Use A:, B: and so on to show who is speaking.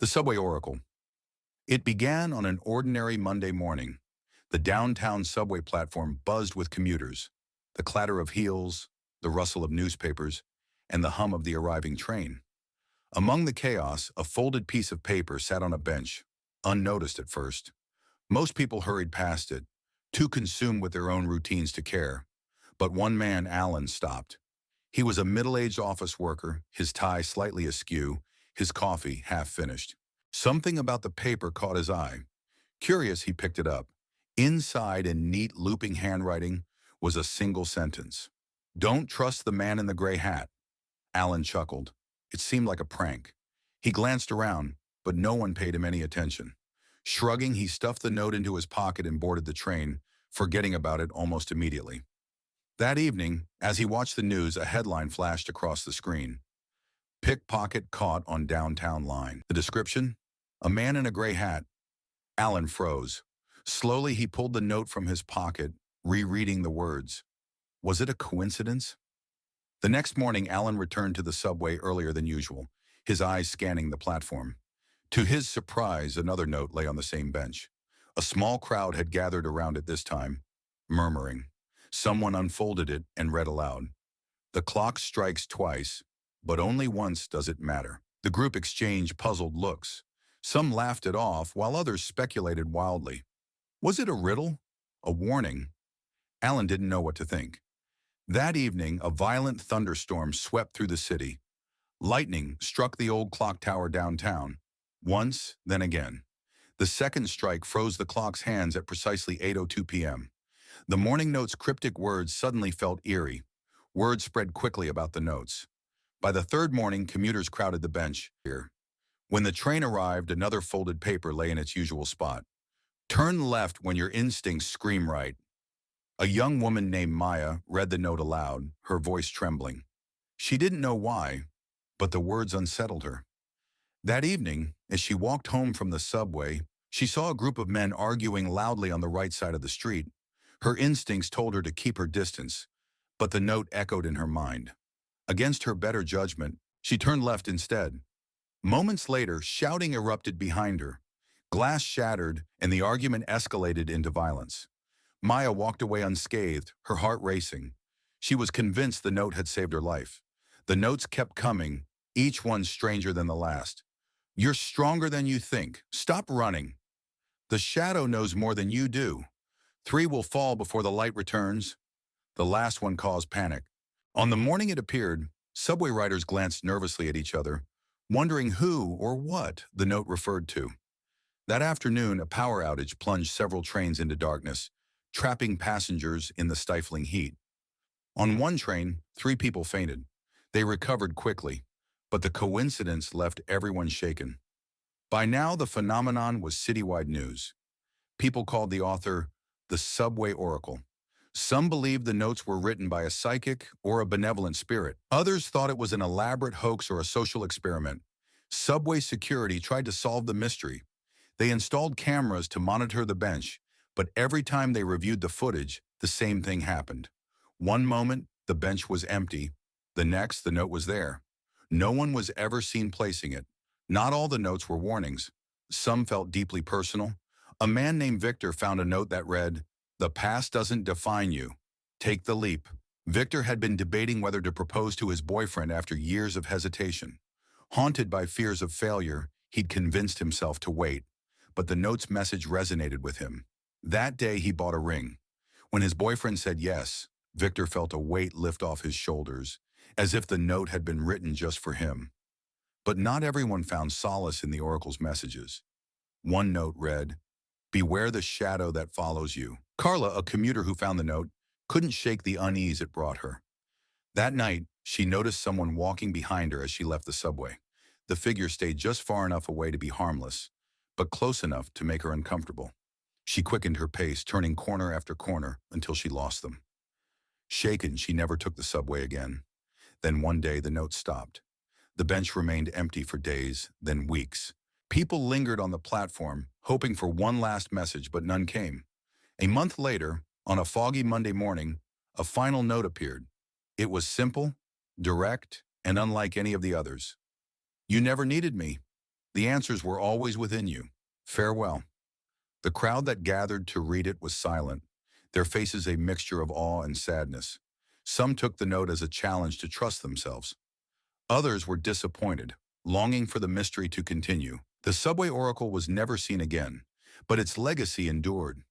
A: The Subway Oracle. It began on an ordinary Monday morning. The downtown subway platform buzzed with commuters, the clatter of heels, the rustle of newspapers, and the hum of the arriving train. Among the chaos, a folded piece of paper sat on a bench, unnoticed at first. Most people hurried past it, too consumed with their own routines to care. But one man, Alan, stopped. He was a middle-aged office worker, his tie slightly askew, his coffee half finished. Something about the paper caught his eye. Curious, he picked it up. Inside, in neat, looping handwriting, was a single sentence. "Don't trust the man in the gray hat." Alan chuckled. It seemed like a prank. He glanced around, but no one paid him any attention. Shrugging, he stuffed the note into his pocket and boarded the train, forgetting about it almost immediately. That evening, as he watched the news, a headline flashed across the screen. "Pickpocket caught on downtown line." The description? A man in a gray hat. Alan froze. Slowly, he pulled the note from his pocket, rereading the words. Was it a coincidence? The next morning, Alan returned to the subway earlier than usual, his eyes scanning the platform. To his surprise, another note lay on the same bench. A small crowd had gathered around it this time, murmuring. Someone unfolded it and read aloud. "The clock strikes twice, but only once does it matter." The group exchanged puzzled looks. Some laughed it off, while others speculated wildly. Was it a riddle? A warning? Alan didn't know what to think. That evening, a violent thunderstorm swept through the city. Lightning struck the old clock tower downtown. Once, then again. The second strike froze the clock's hands at precisely 8:02 p.m. The morning note's cryptic words suddenly felt eerie. Word spread quickly about the notes. By the third morning, commuters crowded the bench. When the train arrived, another folded paper lay in its usual spot. "Turn left when your instincts scream right." A young woman named Maya read the note aloud, her voice trembling. She didn't know why, but the words unsettled her. That evening, as she walked home from the subway, she saw a group of men arguing loudly on the right side of the street. Her instincts told her to keep her distance, but the note echoed in her mind. Against her better judgment, she turned left instead. Moments later, shouting erupted behind her. Glass shattered, and the argument escalated into violence. Maya walked away unscathed, her heart racing. She was convinced the note had saved her life. The notes kept coming, each one stranger than the last. "You're stronger than you think. Stop running. The shadow knows more than you do. 3 will fall before the light returns." The last one caused panic. On the morning it appeared, subway riders glanced nervously at each other, wondering who or what the note referred to. That afternoon, a power outage plunged several trains into darkness, trapping passengers in the stifling heat. On one train, 3 people fainted. They recovered quickly, but the coincidence left everyone shaken. By now, the phenomenon was citywide news. People called the author the Subway Oracle. Some believed the notes were written by a psychic or a benevolent spirit. Others thought it was an elaborate hoax or a social experiment. Subway security tried to solve the mystery. They installed cameras to monitor the bench, but every time they reviewed the footage, the same thing happened. One moment, the bench was empty. The next, the note was there. No one was ever seen placing it. Not all the notes were warnings. Some felt deeply personal. A man named Victor found a note that read, "The past doesn't define you. Take the leap." Victor had been debating whether to propose to his boyfriend after years of hesitation. Haunted by fears of failure, he'd convinced himself to wait. But the note's message resonated with him. That day, he bought a ring. When his boyfriend said yes, Victor felt a weight lift off his shoulders, as if the note had been written just for him. But not everyone found solace in the oracle's messages. One note read, "Beware the shadow that follows you." Carla, a commuter who found the note, couldn't shake the unease it brought her. That night, she noticed someone walking behind her as she left the subway. The figure stayed just far enough away to be harmless, but close enough to make her uncomfortable. She quickened her pace, turning corner after corner until she lost them. Shaken, she never took the subway again. Then one day, the note stopped. The bench remained empty for days, then weeks. People lingered on the platform, hoping for one last message, but none came. A month later, on a foggy Monday morning, a final note appeared. It was simple, direct, and unlike any of the others. "You never needed me. The answers were always within you. Farewell. The crowd that gathered to read it was silent, their faces a mixture of awe and sadness. Some took the note as a challenge to trust themselves. Others were disappointed, longing for the mystery to continue. The subway oracle was never seen again, but its legacy endured.